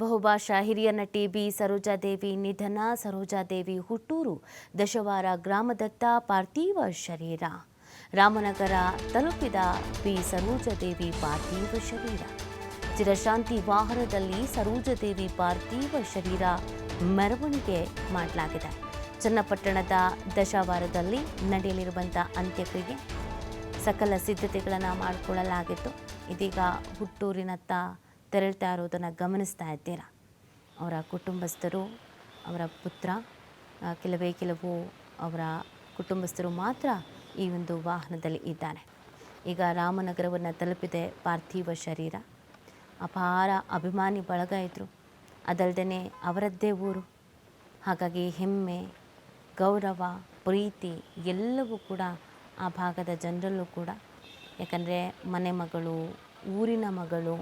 ಬಹುಭಾಷಾ ಹಿರಿಯ ನಟಿ ಬಿ ಸರೋಜಾದೇವಿ ನಿಧನ. ಸರೋಜಾದೇವಿ ಹುಟ್ಟೂರು ದಶವಾರ ಗ್ರಾಮದತ್ತ ಪಾರ್ಥಿವ ಶರೀರ. ರಾಮನಗರ ತಲುಪಿದ ಬಿ ಸರೋಜಾದೇವಿ ಪಾರ್ಥಿವ ಶರೀರ. ಚಿರಶಾಂತಿ ವಾಹನದಲ್ಲಿ ಸರೋಜಾದೇವಿ ಪಾರ್ಥಿವ ಶರೀರ ಮೆರವಣಿಗೆ ಮಾಡಲಾಗಿದೆ. ಚನ್ನಪಟ್ಟಣದ ದಶವಾರದಲ್ಲಿ ನಡೆಯಲಿರುವಂಥ ಅಂತ್ಯಕ್ರಿಯೆ ಸಕಲ ಸಿದ್ಧತೆಗಳನ್ನು ಮಾಡಿಕೊಳ್ಳಲಾಗಿತ್ತು. ಇದೀಗ ಹುಟ್ಟೂರಿನತ್ತ ತೆರಳ್ತಾ ಇರೋದನ್ನು ಗಮನಿಸ್ತಾ ಇದ್ದೀರಾ. ಅವರ ಕುಟುಂಬಸ್ಥರು, ಅವರ ಪುತ್ರ, ಕೆಲವು ಅವರ ಕುಟುಂಬಸ್ಥರು ಮಾತ್ರ ಈ ಒಂದು ವಾಹನದಲ್ಲಿ ಇದ್ದಾರೆ. ಈಗ ರಾಮನಗರವನ್ನು ತಲುಪಿದೆ ಪಾರ್ಥಿವ ಶರೀರ. ಅಪಾರ ಅಭಿಮಾನಿ ಬಳಗ ಇದ್ದರು, ಅದಲ್ಲದೆ ಅವರದ್ದೇ ಊರು. ಹಾಗಾಗಿ ಹೆಮ್ಮೆ, ಗೌರವ, ಪ್ರೀತಿ ಎಲ್ಲವೂ ಕೂಡ ಆ ಭಾಗದ ಜನರಲ್ಲೂ ಕೂಡ. ಯಾಕಂದರೆ ಮನೆ ಮಗಳು, ಊರಿನ ಮಗಳು,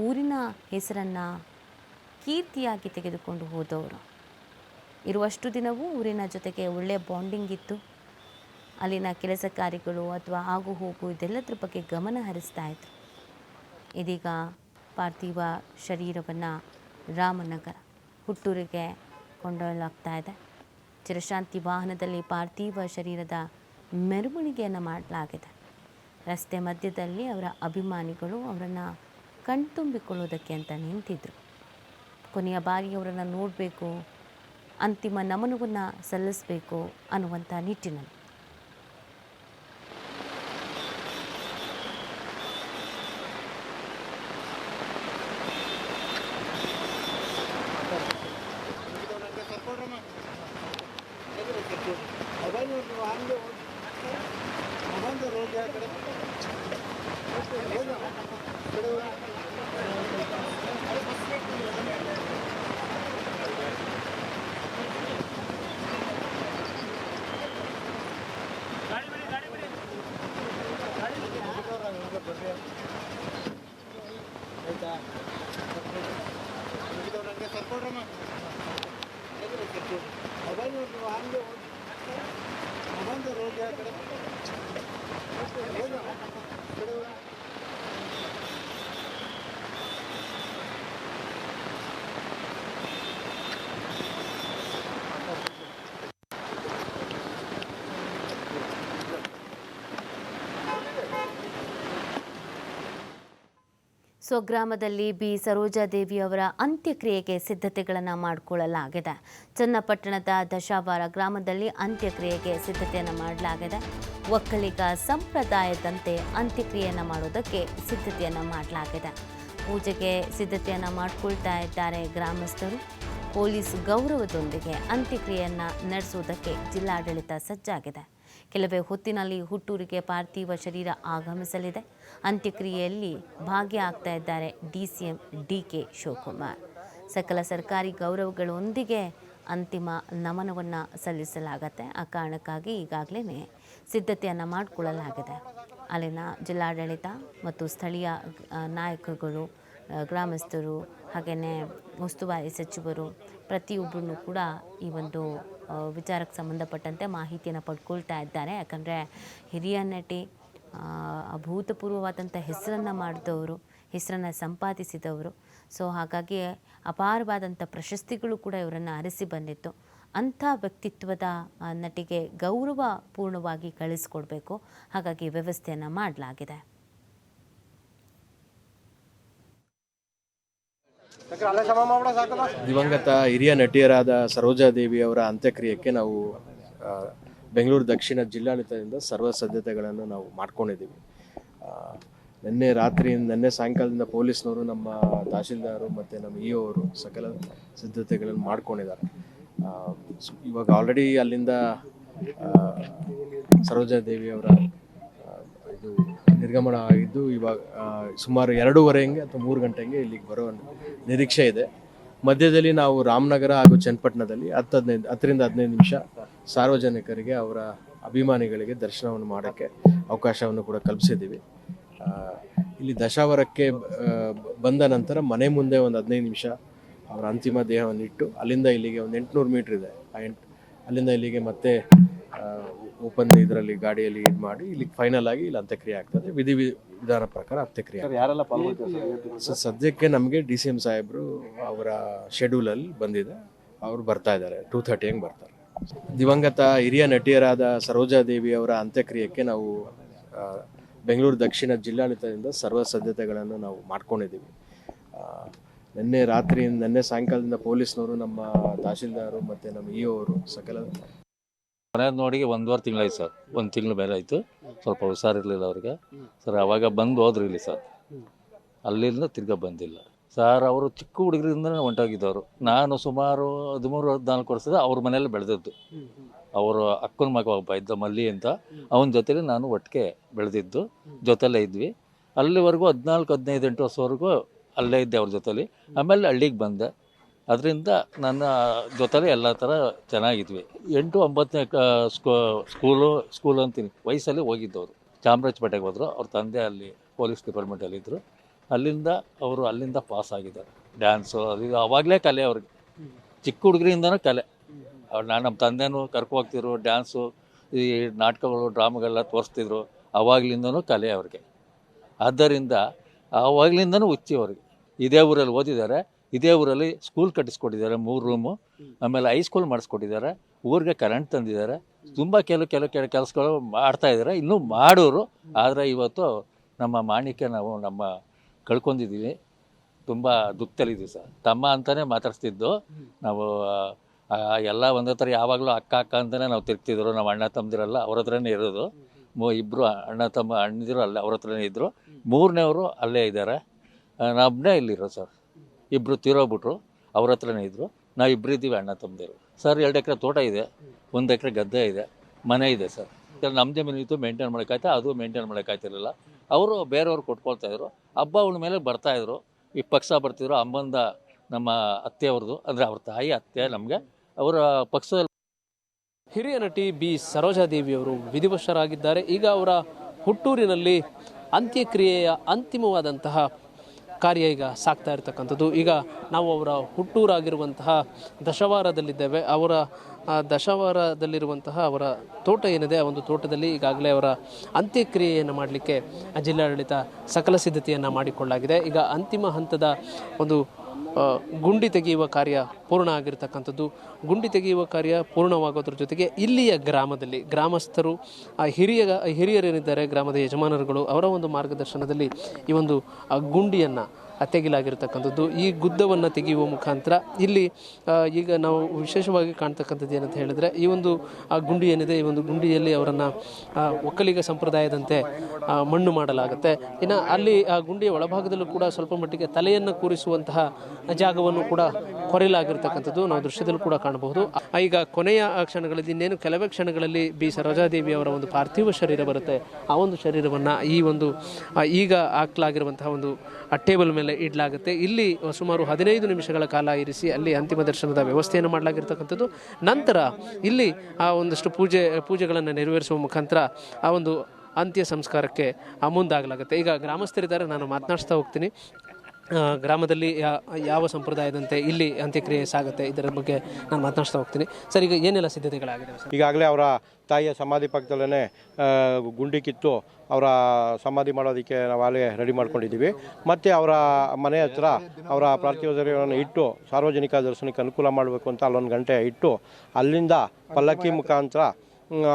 ಊರಿನ ಹೆಸರನ್ನು ಕೀರ್ತಿಯಾಗಿ ತೆಗೆದುಕೊಂಡು ಹೋದವರು. ಇರುವಷ್ಟು ದಿನವೂ ಊರಿನ ಜೊತೆಗೆ ಒಳ್ಳೆಯ ಬಾಂಡಿಂಗ್ ಇತ್ತು. ಅಲ್ಲಿನ ಕೆಲಸ ಕಾರ್ಯಗಳು ಅಥವಾ ಆಗು ಹೋಗು ಇದೆಲ್ಲದರ ಬಗ್ಗೆ ಗಮನ ಹರಿಸ್ತಾ ಇದ್ರು. ಇದೀಗ ಪಾರ್ಥಿವ ಶರೀರವನ್ನು ರಾಮನಗರ ಹುಟ್ಟೂರಿಗೆ ಕೊಂಡೊಯ್ಯಲಾಗ್ತಾ ಇದೆ. ಚಿರಶಾಂತಿ ವಾಹನದಲ್ಲಿ ಪಾರ್ಥಿವ ಶರೀರದ ಮೆರವಣಿಗೆಯನ್ನು ಮಾಡಲಾಗಿದೆ. ರಸ್ತೆ ಮಧ್ಯದಲ್ಲಿ ಅವರ ಅಭಿಮಾನಿಗಳು ಅವರನ್ನು ಕಣ್ತುಂಬಿಕೊಳ್ಳೋದಕ್ಕೆ ಅಂತ ನಿಂತಿದ್ದರು. ಕೊನೆಯ ಬಾರಿ ಅವರನ್ನು ನೋಡಬೇಕು, ಅಂತಿಮ ನಮನವನ್ನು ಸಲ್ಲಿಸಬೇಕು ಅನ್ನುವಂಥ ನಿಟ್ಟಿನಲ್ಲಿ. ಸ್ವಗ್ರಾಮದಲ್ಲಿ ಬಿ ಸರೋಜಾದೇವಿ ಅವರ ಅಂತ್ಯಕ್ರಿಯೆಗೆ ಸಿದ್ಧತೆಗಳನ್ನು ಮಾಡಿಕೊಳ್ಳಲಾಗಿದೆ. ಚನ್ನಪಟ್ಟಣದ ದಶಾವಾರ ಗ್ರಾಮದಲ್ಲಿ ಅಂತ್ಯಕ್ರಿಯೆಗೆ ಸಿದ್ಧತೆಯನ್ನು ಮಾಡಲಾಗಿದೆ. ಒಕ್ಕಲಿಗ ಸಂಪ್ರದಾಯದಂತೆ ಅಂತ್ಯಕ್ರಿಯೆಯನ್ನು ಮಾಡೋದಕ್ಕೆ ಸಿದ್ಧತೆಯನ್ನು ಮಾಡಲಾಗಿದೆ. ಪೂಜೆಗೆ ಸಿದ್ಧತೆಯನ್ನು ಮಾಡಿಕೊಳ್ತಾ ಇದ್ದಾರೆ ಗ್ರಾಮಸ್ಥರು. ಪೊಲೀಸ್ ಗೌರವದೊಂದಿಗೆ ಅಂತ್ಯಕ್ರಿಯೆಯನ್ನು ನಡೆಸುವುದಕ್ಕೆ ಜಿಲ್ಲಾಡಳಿತ ಸಜ್ಜಾಗಿದೆ. ಕೆಲವೇ ಹೊತ್ತಿನಲ್ಲಿ ಹುಟ್ಟೂರಿಗೆ ಪಾರ್ಥಿವ ಶರೀರ ಆಗಮಿಸಲಿದೆ. ಅಂತ್ಯಕ್ರಿಯೆಯಲ್ಲಿ ಭಾಗಿಯಾಗ್ತಾ ಇದ್ದಾರೆ DCM DK ಶಿವಕುಮಾರ್. ಸಕಲ ಸರ್ಕಾರಿ ಗೌರವಗಳೊಂದಿಗೆ ಅಂತಿಮ ನಮನವನ್ನು ಸಲ್ಲಿಸಲಾಗತ್ತೆ. ಆ ಕಾರಣಕ್ಕಾಗಿ ಈಗಾಗಲೇ ಸಿದ್ಧತೆಯನ್ನು ಮಾಡಿಕೊಳ್ಳಲಾಗಿದೆ. ಅಲ್ಲಿನ ಜಿಲ್ಲಾಡಳಿತ ಮತ್ತು ಸ್ಥಳೀಯ ನಾಯಕರುಗಳು, ಗ್ರಾಮಸ್ಥರು, ಹಾಗೆಯೇ ಉಸ್ತುವಾರಿ ಸಚಿವರು ಪ್ರತಿಯೊಬ್ಬರೂ ಕೂಡ ಈ ಒಂದು ವಿಚಾರಕ್ಕೆ ಸಂಬಂಧಪಟ್ಟಂತೆ ಮಾಹಿತಿಯನ್ನು ಪಡ್ಕೊಳ್ತಾ ಇದ್ದಾರೆ. ಯಾಕಂದರೆ ಹಿರಿಯ ನಟಿ, ಅಭೂತಪೂರ್ವವಾದಂಥ ಹೆಸರನ್ನು ಮಾಡಿದವರು, ಹೆಸರನ್ನು ಸಂಪಾದಿಸಿದವರು. ಸೊ ಹಾಗಾಗಿ ಅಪಾರವಾದಂಥ ಪ್ರಶಸ್ತಿಗಳು ಕೂಡ ಇವರನ್ನು ಅರಸಿ ಬಂದಿತ್ತು. ಅಂಥ ವ್ಯಕ್ತಿತ್ವದ ನಟಿಗೆ ಗೌರವಪೂರ್ಣವಾಗಿ ಕಳಿಸ್ಕೊಡ್ಬೇಕು. ಹಾಗಾಗಿ ವ್ಯವಸ್ಥೆಯನ್ನು ಮಾಡಲಾಗಿದೆ. ದಿವಂಗತ ಹಿರಿಯ ನಟಿಯರಾದ ಸರೋಜಾದೇವಿ ಅವರ ಅಂತ್ಯಕ್ರಿಯೆಗೆ ನಾವು ಬೆಂಗಳೂರು ದಕ್ಷಿಣ ಜಿಲ್ಲಾಡಳಿತದಿಂದ ಸರ್ವ ಸಿದ್ಧತೆಗಳನ್ನು ನಾವು ಮಾಡ್ಕೊಂಡಿದ್ದೀವಿ. ನಿನ್ನೆ ಸಾಯಂಕಾಲದಿಂದ ಪೊಲೀಸ್ನವರು, ನಮ್ಮ ತಹಶೀಲ್ದಾರು ಮತ್ತು ನಮ್ಮ EO ಅವರು ಸಕಲ ಸಿದ್ಧತೆಗಳನ್ನು ಮಾಡ್ಕೊಂಡಿದ್ದಾರೆ. ಇವಾಗ ಆಲ್ರೆಡಿ ಅಲ್ಲಿಂದ ಸರೋಜಾದೇವಿ ಅವರ ಇದು ನಿರ್ಗಮನ ಆಗಿದ್ದು ಇವಾಗ ಸುಮಾರು 2:15 ಅಥವಾ 3 ಗಂಟೆಗೆ ಇಲ್ಲಿಗೆ ಬರೋ ನಿರೀಕ್ಷೆ ಇದೆ. ಮಧ್ಯದಲ್ಲಿ ನಾವು ರಾಮನಗರ ಹಾಗೂ ಚನ್ನಪಟ್ಟಣದಲ್ಲಿ 10-15 ನಿಮಿಷ ಸಾರ್ವಜನಿಕರಿಗೆ, ಅವರ ಅಭಿಮಾನಿಗಳಿಗೆ ದರ್ಶನವನ್ನು ಮಾಡೋಕ್ಕೆ ಅವಕಾಶವನ್ನು ಕೂಡ ಕಲ್ಪಿಸಿದ್ದೀವಿ. ಇಲ್ಲಿ ದಶಾವರಕ್ಕೆ ಬಂದ ನಂತರ ಮನೆ ಮುಂದೆ ಒಂದು 15 ನಿಮಿಷ ಅವರ ಅಂತಿಮ ದೇಹವನ್ನು ಇಟ್ಟು ಅಲ್ಲಿಂದ ಇಲ್ಲಿಗೆ ಒಂದು 800 ಮೀಟ್ರ್ ಇದೆ. ಅಲ್ಲಿಂದ ಇಲ್ಲಿಗೆ ಮತ್ತೆ ಓಪನ್ ಇದರಲ್ಲಿ ಗಾಡಿಯಲ್ಲಿ ಇದು ಮಾಡಿ ಇಲ್ಲಿಗೆ ಫೈನಲ್ ಆಗಿ ಇಲ್ಲಿ ಅಂತ್ಯಕ್ರಿಯೆ ಆಗ್ತದೆ. ವಿಧಾನ ಪ್ರಕಾರ ಅಂತ್ಯಕ್ರಿಯೆ. ಯಾರೆಲ್ಲ ಪಾಲ್ಗೊಳ್ತಾರೆ? ಸೊ ಸದ್ಯಕ್ಕೆ ನಮಗೆ DCM ಸಾಹೇಬರು ಅವರ ಶೆಡ್ಯೂಲಲ್ಲಿ ಬಂದಿದೆ, ಅವರು ಬರ್ತಾ ಇದ್ದಾರೆ, 2:30 ಹಂಗೆ ಬರ್ತಾರೆ. ದಿವಂಗತ ಹಿರಿಯ ನಟಿಯರಾದ ಸರೋಜಾದೇವಿ ಅವರ ಅಂತ್ಯಕ್ರಿಯೆಗೆ ನಾವು ಬೆಂಗಳೂರು ದಕ್ಷಿಣ ಜಿಲ್ಲಾಡಳಿತದಿಂದ ಸರ್ವ ಸಿದ್ಧತೆಗಳನ್ನು ನಾವು ಮಾಡ್ಕೊಂಡಿದ್ದೀವಿ. ನಿನ್ನೆ ಸಾಯಂಕಾಲದಿಂದ ಪೊಲೀಸ್ನವರು, ನಮ್ಮ ತಹಶೀಲ್ದಾರು ಮತ್ತು ನಮ್ಮ EO ಅವರು ಸಕಲ ಮನೆಯದು ನೋಡಿ 1.5 ತಿಂಗಳಾಯ್ತು ಸರ್. 1 ತಿಂಗಳು ಮೇಲೆ ಆಯಿತು. ಸ್ವಲ್ಪ ಹುಷಾರಿರಲಿಲ್ಲ ಅವ್ರಿಗೆ ಸರ್. ಅವಾಗ ಬಂದು ಹೋದ್ರು ಇಲ್ಲಿ ಸರ್. ಅಲ್ಲಿಂದ ತಿರ್ಗಾ ಬಂದಿಲ್ಲ ಸರ್. ಅವರು ಚಿಕ್ಕ ಹುಡುಗರಿಂದನೇ ಹೊಂಟೋಗಿದ್ದವರು. ನಾನು ಸುಮಾರು 13-14 ವರ್ಷದ ಅವ್ರ ಮನೇಲಿ ಬೆಳೆದದ್ದು. ಅವರು ಅಕ್ಕನ ಮಗ ಒಬ್ಬ ಇದ್ದ ಮಲ್ಲಿ ಅಂತ, ಅವನ ಜೊತೆಲಿ ನಾನು ಒಟ್ಟಿಗೆ ಬೆಳೆದಿದ್ದು, ಜೊತೆಲೇ ಇದ್ವಿ. ಅಲ್ಲಿವರೆಗೂ 14-15 ವರ್ಷವರೆಗೂ ಅಲ್ಲೇ ಇದ್ದೆ ಅವ್ರ ಜೊತೆಲಿ. ಆಮೇಲೆ ಹಳ್ಳಿಗೆ ಬಂದೆ. ಅದರಿಂದ ನನ್ನ ಜೊತೆಲಿ ಎಲ್ಲ ಥರ ಚೆನ್ನಾಗಿದ್ವಿ. 8-9ನೇ ಸ್ಕೂಲು ಅಂತೀನಿ ವಯಸ್ಸಲ್ಲಿ ಹೋಗಿದ್ದವರು. ಚಾಮರಾಜಪೇಟೆಗೆ ಹೋದರು. ಅವ್ರ ತಂದೆ ಅಲ್ಲಿ ಪೊಲೀಸ್ ಡಿಪಾರ್ಟ್ಮೆಂಟಲ್ಲಿದ್ದರು. ಅಲ್ಲಿಂದ ಪಾಸ್ ಆಗಿದ್ದಾರೆ. ಡ್ಯಾನ್ಸು ಅದು ಅವಾಗಲೇ ಕಲೆ ಅವ್ರಿಗೆ, ಚಿಕ್ಕ ಹುಡುಗರಿಂದನೂ ಕಲೆ. ನಮ್ಮ ತಂದೆನೂ ಕರ್ಕೊ ಹೋಗ್ತಿದ್ರು. ಡ್ಯಾನ್ಸು, ಈ ನಾಟಕಗಳು, ಡ್ರಾಮಾಗಳೆಲ್ಲ ತೋರಿಸ್ತಿದ್ರು. ಅವಾಗ್ಲಿಂದನೂ ಕಲೆ ಅವ್ರಿಗೆ. ಆದ್ದರಿಂದ ಆವಾಗ್ಲಿಂದನೂ ಹುಚ್ಚಿ ಅವ್ರಿಗೆ. ಇದೇ ಊರಲ್ಲಿ ಓದಿದ್ದಾರೆ, ಇದೇ ಊರಲ್ಲಿ ಸ್ಕೂಲ್ ಕಟ್ಟಿಸ್ಕೊಟ್ಟಿದ್ದಾರೆ, 3 ರೂಮು. ಆಮೇಲೆ ಹೈಸ್ಕೂಲ್ ಮಾಡಿಸ್ಕೊಟ್ಟಿದ್ದಾರೆ, ಊರಿಗೆ ಕರೆಂಟ್ ತಂದಿದ್ದಾರೆ. ತುಂಬ ಕೆಲವು ಕೆಲಸಗಳು ಮಾಡ್ತಾಯಿದ್ದಾರೆ, ಇನ್ನೂ ಮಾಡೋರು. ಆದರೆ ಇವತ್ತು ನಮ್ಮ ಮಾಣಿಕ್ಯ ನಾವು ಕಳ್ಕೊಂಡಿದ್ದೀವಿ. ತುಂಬ ದುಃಖದಲ್ಲಿದ್ದೀವಿ ಸರ್. ತಮ್ಮ ಅಂತಲೇ ಮಾತಾಡ್ಸ್ತಿದ್ದು ನಾವು. ಎಲ್ಲ ಒಂದೇ ಥರ ಯಾವಾಗಲೂ ಅಕ್ಕ ಅಂತಲೇ ನಾವು ತಿರ್ಗ್ತಿದ್ರು. ನಮ್ಮ ಅಣ್ಣ ತಮ್ಮದಿರಲ್ಲ ಅವ್ರ ಹತ್ರನೇ ಇರೋದು. ಇಬ್ಬರು ಅಣ್ಣದಿರು ಅಲ್ಲೇ ಅವ್ರ ಹತ್ರನೇ ಇದ್ದರು. 3ನೇವರು ಅಲ್ಲೇ ಇದ್ದಾರೆ. ನಮ್ಮನ್ನೇ ಇಲ್ಲಿರೋ ಸರ್. 2 ತೀರೋಗ್ಬಿಟ್ರು, ಅವ್ರ ಹತ್ರನೇ ಇದ್ದರು. ನಾವು ಇಬ್ಬರಿದ್ದೀವಿ ಅಣ್ಣ ತಮ್ಮದಿರು ಸರ್. 2 ಎಕರೆ ತೋಟ ಇದೆ, 1 ಎಕರೆ ಗದ್ದೆ ಇದೆ, ಮನೆ ಇದೆ ಸರ್. ನಮ್ಮ ಜಮೀನು ಇತ್ತು, ಮೇಂಟೈನ್ ಮಾಡೋಕ್ಕಾಯ್ತಾ? ಅದು ಮೇಂಟೈನ್ ಮಾಡೋಕ್ಕಾಯ್ತಿರಲಿಲ್ಲ. ಅವರು ಬೇರೆಯವ್ರು ಕೊಟ್ಕೊಳ್ತಾಯಿದ್ರು. ಹಬ್ಬ ಹುಣ್ಣಿಮೆ ಮೇಲೆ ಬರ್ತಾಯಿದ್ರು. ಈ ಪಕ್ಷ ಬರ್ತಿದ್ರು. ಅಮ್ಮಂದ ನಮ್ಮ ಅತ್ತೆಯವ್ರದ್ದು, ಅಂದರೆ ಅವ್ರ ತಾಯಿ ಅತ್ತೆ ನಮಗೆ, ಅವರ ಪಕ್ಷದಲ್ಲಿ. ಹಿರಿಯ ನಟಿ ಬಿ ಸರೋಜಾದೇವಿಯವರು ವಿಧಿವಶರಾಗಿದ್ದಾರೆ. ಈಗ ಅವರ ಹುಟ್ಟೂರಿನಲ್ಲಿ ಅಂತ್ಯಕ್ರಿಯೆಯ ಅಂತಿಮವಾದಂತಹ ಕಾರ್ಯ ಈಗ ಸಾಗ್ತಾ ಇರತಕ್ಕಂಥದ್ದು. ಈಗ ನಾವು ಅವರ ಹುಟ್ಟೂರಾಗಿರುವಂತಹ ದಶವಾರದಲ್ಲಿದ್ದೇವೆ. ಅವರ ದಶವಾರದಲ್ಲಿರುವಂತಹ ಅವರ ತೋಟ ಏನಿದೆ, ಆ ಒಂದು ತೋಟದಲ್ಲಿ ಈಗಾಗಲೇ ಅವರ ಅಂತ್ಯಕ್ರಿಯೆಯನ್ನು ಮಾಡಲಿಕ್ಕೆ ಜಿಲ್ಲಾಡಳಿತ ಸಕಲ ಸಿದ್ಧತೆಯನ್ನು ಮಾಡಿಕೊಳ್ಳಲಾಗಿದೆ. ಈಗ ಅಂತಿಮ ಹಂತದ ಒಂದು ಗುಂಡಿ ತೆಗೆಯುವ ಕಾರ್ಯ ಪೂರ್ಣ ಆಗಿರ್ತಕ್ಕಂಥದ್ದು. ಗುಂಡಿ ತೆಗೆಯುವ ಕಾರ್ಯ ಪೂರ್ಣವಾಗೋದ್ರ ಜೊತೆಗೆ ಇಲ್ಲಿಯ ಗ್ರಾಮದಲ್ಲಿ ಗ್ರಾಮಸ್ಥರು, ಹಿರಿಯರೇನಿದ್ದಾರೆ, ಗ್ರಾಮದ ಯಜಮಾನರುಗಳು, ಅವರ ಒಂದು ಮಾರ್ಗದರ್ಶನದಲ್ಲಿ ಈ ಒಂದು ಗುಂಡಿಯನ್ನು ತೆಗೆಯಲಾಗಿರ್ತಕ್ಕಂಥದ್ದು. ಈ ಗುದ್ದವನ್ನು ತೆಗೆಯುವ ಮುಖಾಂತರ ಇಲ್ಲಿ ಈಗ ನಾವು ವಿಶೇಷವಾಗಿ ಕಾಣ್ತಕ್ಕಂಥದ್ದು ಏನಂತ ಹೇಳಿದ್ರೆ, ಈ ಒಂದು ಗುಂಡಿ ಏನಿದೆ, ಈ ಒಂದು ಗುಂಡಿಯಲ್ಲಿ ಅವರನ್ನು ಒಕ್ಕಲಿಗ ಸಂಪ್ರದಾಯದಂತೆ ಮಣ್ಣು ಮಾಡಲಾಗುತ್ತೆ. ಇನ್ನು ಅಲ್ಲಿ ಆ ಗುಂಡಿಯ ಒಳಭಾಗದಲ್ಲೂ ಕೂಡ ಸ್ವಲ್ಪ ಮಟ್ಟಿಗೆ ತಲೆಯನ್ನು ಕೂರಿಸುವಂತಹ ಜಾಗವನ್ನು ಕೂಡ ಕೊರೆಯಲಾಗಿರ್ತಕ್ಕಂಥದ್ದು ನಾವು ದೃಶ್ಯದಲ್ಲಿ ಕೂಡ ಕಾಣಬಹುದು. ಈಗ ಕೊನೆಯ ಕ್ಷಣಗಳಲ್ಲಿ, ಇನ್ನೇನು ಕೆಲವೇ ಕ್ಷಣಗಳಲ್ಲಿ ಬಿ ಸರೋಜಾದೇವಿ ಅವರ ಒಂದು ಪಾರ್ಥಿವ ಶರೀರ ಬರುತ್ತೆ. ಆ ಒಂದು ಶರೀರವನ್ನು ಈ ಒಂದು ಈಗ ಹಾಕಲಾಗಿರುವಂತಹ ಒಂದು ಟೇಬಲ್ ಮೇಲೆ ಇಡಲಾಗುತ್ತೆ. ಇಲ್ಲಿ ಸುಮಾರು 15 ನಿಮಿಷಗಳ ಕಾಲ ಇರಿಸಿ ಅಲ್ಲಿ ಅಂತಿಮ ದರ್ಶನದ ವ್ಯವಸ್ಥೆಯನ್ನು ಮಾಡಲಾಗಿರ್ತಕ್ಕಂಥದ್ದು. ನಂತರ ಇಲ್ಲಿ ಆ ಒಂದಷ್ಟು ಪೂಜೆಗಳನ್ನು ನೆರವೇರಿಸುವ ಮುಖಾಂತರ ಆ ಒಂದು ಅಂತ್ಯ ಸಂಸ್ಕಾರಕ್ಕೆ ಮುಂದಾಗಲಾಗುತ್ತೆ. ಈಗ ಗ್ರಾಮಸ್ಥರಿದ್ದಾರೆ, ನಾನು ಮಾತನಾಡಿಸ್ತಾ ಹೋಗ್ತೀನಿ. ಗ್ರಾಮದಲ್ಲಿ ಯಾವ ಸಂಪ್ರದಾಯದಂತೆ ಇಲ್ಲಿ ಅಂತ್ಯಕ್ರಿಯೆ ಸಾಗುತ್ತೆ, ಇದರ ಬಗ್ಗೆ ನಾನು ಮಾತನಾಡ್ತಾ ಹೋಗ್ತೀನಿ. ಸರ್, ಈಗ ಏನೆಲ್ಲ ಸಿದ್ಧತೆಗಳಾಗಿದೆ? ಈಗಾಗಲೇ ಅವರ ತಾಯಿಯ ಸಮಾಧಿ ಪಕ್ಕದಲ್ಲೇ ಗುಂಡಿ ಕಿತ್ತು ಅವರ ಸಮಾಧಿ ಮಾಡೋದಕ್ಕೆ ನಾವು ಅಲ್ಲೇ ರೆಡಿ ಮಾಡ್ಕೊಂಡಿದ್ದೀವಿ. ಮತ್ತು ಅವರ ಮನೆ ಹತ್ರ ಅವರ ಪಾರ್ಥಿವ ಶರೀರವನ್ನು ಇಟ್ಟು ಸಾರ್ವಜನಿಕ ದರ್ಶನಕ್ಕೆ ಅನುಕೂಲ ಮಾಡಬೇಕು ಅಂತ ಅಲ್ಲೊಂದು ಗಂಟೆ ಇಟ್ಟು, ಅಲ್ಲಿಂದ ಪಲ್ಲಕ್ಕಿ ಮುಖಾಂತರ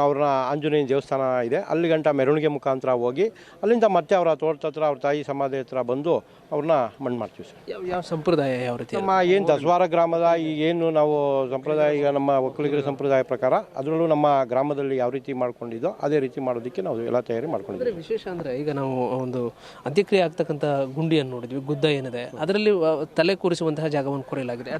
ಅವ್ರನ್ನ ಆಂಜನೇಯ ದೇವಸ್ಥಾನ ಇದೆ, ಅಲ್ಲಿ ಗಂಟ ಮೆರವಣಿಗೆ ಮುಖಾಂತರ ಹೋಗಿ ಅಲ್ಲಿಂದ ಮತ್ತೆ ಅವರ ತೋಟದ ಹತ್ರ ಅವ್ರ ತಾಯಿ ಸಮಾಧಿ ಹತ್ರ ಬಂದು ಅವ್ರನ್ನ ಮಣ್ಣು ಮಾಡ್ತೀವಿ ಸರ್. ಯಾವ ಸಂಪ್ರದಾಯ, ಯಾವ ರೀತಿ? ನಮ್ಮ ಏನು ದಸವಾರ ಗ್ರಾಮದ ಏನು ನಾವು ಸಂಪ್ರದಾಯ, ಈಗ ನಮ್ಮ ಒಕ್ಕಲಿಗರ ಸಂಪ್ರದಾಯ ಪ್ರಕಾರ ಅದರಲ್ಲೂ ನಮ್ಮ ಗ್ರಾಮದಲ್ಲಿ ಯಾವ ರೀತಿ ಮಾಡ್ಕೊಂಡಿದ್ದೋ ಅದೇ ರೀತಿ ಮಾಡೋದಕ್ಕೆ ನಾವು ಎಲ್ಲ ತಯಾರಿ ಮಾಡ್ಕೊಂಡಿದ್ದೀವಿ. ವಿಶೇಷ ಅಂದರೆ ಈಗ ನಾವು ಒಂದು ಅಂತ್ಯಕ್ರಿಯೆ ಆಗ್ತಕ್ಕಂಥ ಗುಂಡಿಯನ್ನು ನೋಡಿದ್ವಿ, ಗುದ್ದ ಏನಿದೆ ಅದರಲ್ಲಿ ತಲೆ ಕೂರಿಸುವಂತಹ ಜಾಗವನ್ನು ಕೊರೆಯಲಾಗಿದೆ.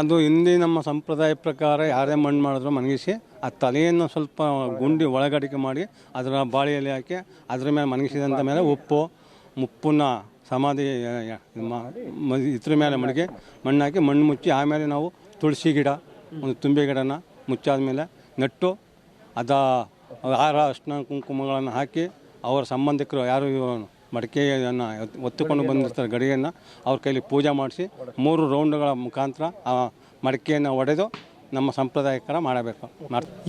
ಅದು ಹಿಂದೆ ನಮ್ಮ ಸಂಪ್ರದಾಯ ಪ್ರಕಾರ ಯಾರೇ ಮಣ್ಣು ಮಾಡಿದ್ರು ಮನಗಿಸಿ ಆ ತಲೆಯನ್ನು ಸ್ವಲ್ಪ ಗುಂಡಿ ಒಳಗಡಿಕೆ ಮಾಡಿ ಅದರ ಬಾಳೆ ಎಲೆ ಹಾಕಿ ಅದರ ಮೇಲೆ ಮನಗಿಸಿದಂಥ ಮೇಲೆ ಮುಪ್ಪನ್ನ ಸಮಾಧಿ ಇದ್ರ ಮೇಲೆ ಮಡಿಗೆ ಮಣ್ಣು ಹಾಕಿ ಮಣ್ಣು ಮುಚ್ಚಿ, ಆಮೇಲೆ ನಾವು ತುಳಸಿ ಗಿಡ, ಒಂದು ತುಂಬೆ ಗಿಡನ ಮುಚ್ಚಾದ ಮೇಲೆ ನೆಟ್ಟು ಹಾರ ಅರ್ಶಿನ ಕುಂಕುಮಗಳನ್ನು ಹಾಕಿ ಅವರ ಸಂಬಂಧಿಕರು ಯಾರು ಮಡಿಕೆಯನ್ನು ಒತ್ತುಕೊಂಡು ಬಂದಿರ್ತಾರೆ ಗಡಿಗೆಯನ್ನು ಅವ್ರ ಕೈಲಿ ಪೂಜೆ ಮಾಡಿಸಿ 3 ರೌಂಡ್ಗಳ ಮುಖಾಂತರ ಆ ಮಡಿಕೆಯನ್ನು ಒಡೆದು ನಮ್ಮ ಸಂಪ್ರದಾಯಕರ ಮಾಡಬೇಕು.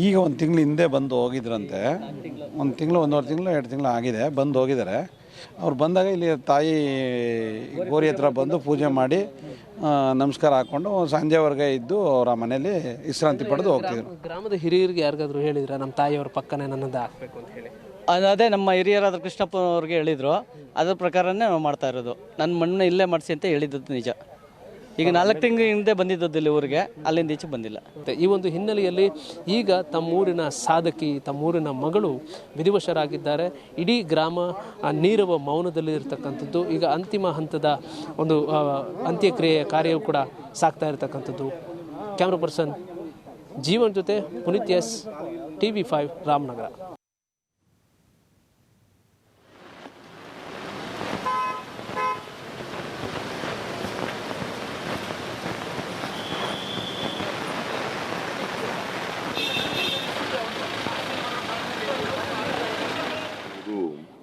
ಈಗ 1 ತಿಂಗಳು ಹಿಂದೆ ಬಂದು ಹೋಗಿದ್ರಂತೆ. 1 ತಿಂಗಳು, 1.5 ತಿಂಗಳು, 2 ತಿಂಗಳು ಆಗಿದೆ ಬಂದು ಹೋಗಿದ್ದಾರೆ. ಅವ್ರು ಬಂದಾಗ ಇಲ್ಲಿ ತಾಯಿ ಗೋರಿ ಹತ್ರ ಬಂದು ಪೂಜೆ ಮಾಡಿ ನಮಸ್ಕಾರ ಹಾಕ್ಕೊಂಡು ಸಂಜೆವರೆಗೆ ಇದ್ದು ಅವರ ಮನೇಲಿ ವಿಶ್ರಾಂತಿ ಪಡೆದು ಹೋಗ್ತಿದ್ರು. ಗ್ರಾಮದ ಹಿರಿಯರಿಗೆ ಯಾರಿಗಾದ್ರೂ ಹೇಳಿದ್ರೆ ನಮ್ಮ ತಾಯಿಯವ್ರ ಪಕ್ಕನೇ ನನ್ನದು ಹಾಕಬೇಕು ಅಂತ ಹೇಳಿ? ಅದೇ ನಮ್ಮ ಹಿರಿಯರಾದ ಕೃಷ್ಣಪ್ಪನವ್ರಿಗೆ ಹೇಳಿದರು, ಅದ್ರ ಪ್ರಕಾರನೇ ನಾವು ಮಾಡ್ತಾ ಇರೋದು. ನನ್ನ ಮಣ್ಣು ಇಲ್ಲೇ ಮಾಡಿಸಿ ಅಂತ ಹೇಳಿದ್ದದ್ದು ನಿಜ. ಈಗ 4 ತಿಂಗಳ ಹಿಂದೆ ಬಂದಿದ್ದದ್ದು ಇಲ್ಲಿ ಊರಿಗೆ, ಅಲ್ಲಿಂದ ಈಚೆ ಬಂದಿಲ್ಲ. ಈ ಒಂದು ಹಿನ್ನೆಲೆಯಲ್ಲಿ ಈಗ ತಮ್ಮೂರಿನ ಸಾಧಕಿ, ತಮ್ಮೂರಿನ ಮಗಳು ವಿಧಿವಶರಾಗಿದ್ದಾರೆ. ಇಡೀ ಗ್ರಾಮ ನೀರವ ಮೌನದಲ್ಲಿ ಇರತಕ್ಕಂಥದ್ದು. ಈಗ ಅಂತಿಮ ಹಂತದ ಒಂದು ಅಂತ್ಯಕ್ರಿಯೆಯ ಕಾರ್ಯವೂ ಕೂಡ ಸಾಗ್ತಾ ಇರತಕ್ಕಂಥದ್ದು. ಕ್ಯಾಮ್ರಾ ಪರ್ಸನ್ ಜೀವನ್ ಜೊತೆ ಪುನೀತ್ ಎಸ್, TV5 ರಾಮನಗರ.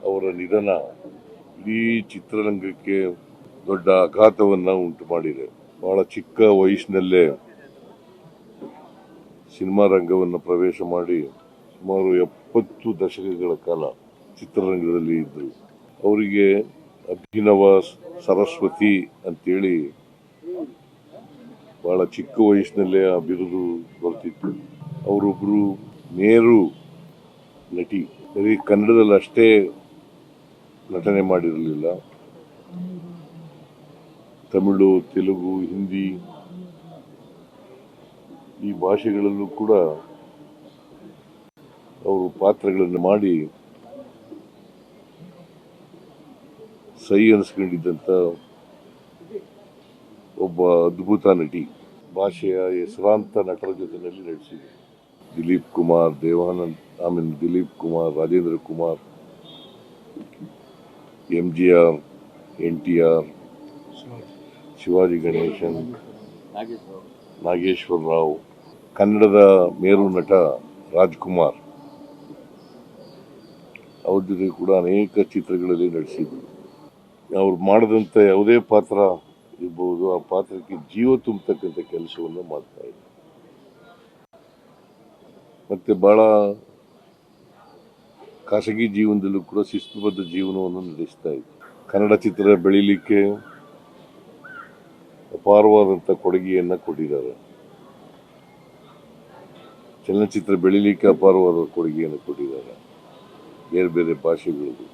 ಅವರ ನಿಧನ ಇಡೀ ಚಿತ್ರರಂಗಕ್ಕೆ ದೊಡ್ಡ ಆಘಾತವನ್ನು ಉಂಟು ಮಾಡಿದೆ. ಬಹಳ ಚಿಕ್ಕ ವಯಸ್ಸಿನಲ್ಲೇ ಸಿನಿಮಾ ರಂಗವನ್ನು ಪ್ರವೇಶ ಮಾಡಿ ಸುಮಾರು 70 ದಶಕಗಳ ಕಾಲ ಚಿತ್ರರಂಗದಲ್ಲಿ ಇದ್ದರು. ಅವರಿಗೆ ಅಭಿನವ ಸರಸ್ವತಿ ಅಂತೇಳಿ ಬಹಳ ಚಿಕ್ಕ ವಯಸ್ಸಿನಲ್ಲೇ ಆ ಬಿರುದು ಬರ್ತಿತ್ತು. ಅವರೊಬ್ಬರು ಮೇರು ನಟಿ. ಬರೀ ಕನ್ನಡದಲ್ಲಿ ಅಷ್ಟೇ ನಟನೆ ಮಾಡಿರಲಿಲ್ಲ, ತಮಿಳು, ತೆಲುಗು, ಹಿಂದಿ ಈ ಭಾಷೆಗಳಲ್ಲೂ ಕೂಡ ಅವರು ಪಾತ್ರಗಳನ್ನು ಮಾಡಿ ಸೈ ಅನಿಸ್ಕೊಂಡಿದ್ದಂಥ ಒಬ್ಬ ಅದ್ಭುತ ನಟಿ. ಭಾಷೆಯ ಹೆಸರಾಂತ ನಟರ ಜೊತೆಯಲ್ಲಿ ನಟಿಸಿದೆ. ದಿಲೀಪ್ ಕುಮಾರ್, ದಿಲೀಪ್ ಕುಮಾರ್, ರಾಜೇಂದ್ರ ಕುಮಾರ್, MGR, NTR, ಶಿವಾಜಿ ಗಣೇಶನ್, ನಾಗೇಶ್ವರ ರಾವ್, ಕನ್ನಡದ ಮೇರು ನಟ ರಾಜ್ಕುಮಾರ್ ಅವ್ರ ಜೊತೆ ಕೂಡ ಅನೇಕ ಚಿತ್ರಗಳಲ್ಲಿ ನಟಿಸಿದ್ರು. ಅವ್ರು ಮಾಡಿದಂಥ ಯಾವುದೇ ಪಾತ್ರ ಇರ್ಬೋದು, ಆ ಪಾತ್ರಕ್ಕೆ ಜೀವ ತುಂಬತಕ್ಕಂಥ ಕೆಲಸವನ್ನು ಮಾಡ್ತಾ ಇದ್ರು. ಮತ್ತೆ ಬಹಳ ಖಾಸಗಿ ಜೀವನದಲ್ಲೂ ಕೂಡ ಶಿಸ್ತುಬದ್ಧ ಜೀವನವನ್ನು ನಡೆಸ್ತಾ ಇದ್ರು. ಕನ್ನಡ ಚಿತ್ರ ಬೆಳೀಲಿಕ್ಕೆ ಅಪಾರವಾದಂಥ ಕೊಡುಗೆಯನ್ನು ಕೊಟ್ಟಿದ್ದಾರೆ. ಚಲನಚಿತ್ರ ಬೆಳೀಲಿಕ್ಕೆ ಅಪಾರವಾದ ಕೊಡುಗೆಯನ್ನು ಕೊಟ್ಟಿದ್ದಾರೆ ಬೇರೆ ಬೇರೆ ಭಾಷೆಗಳಿಗೂ.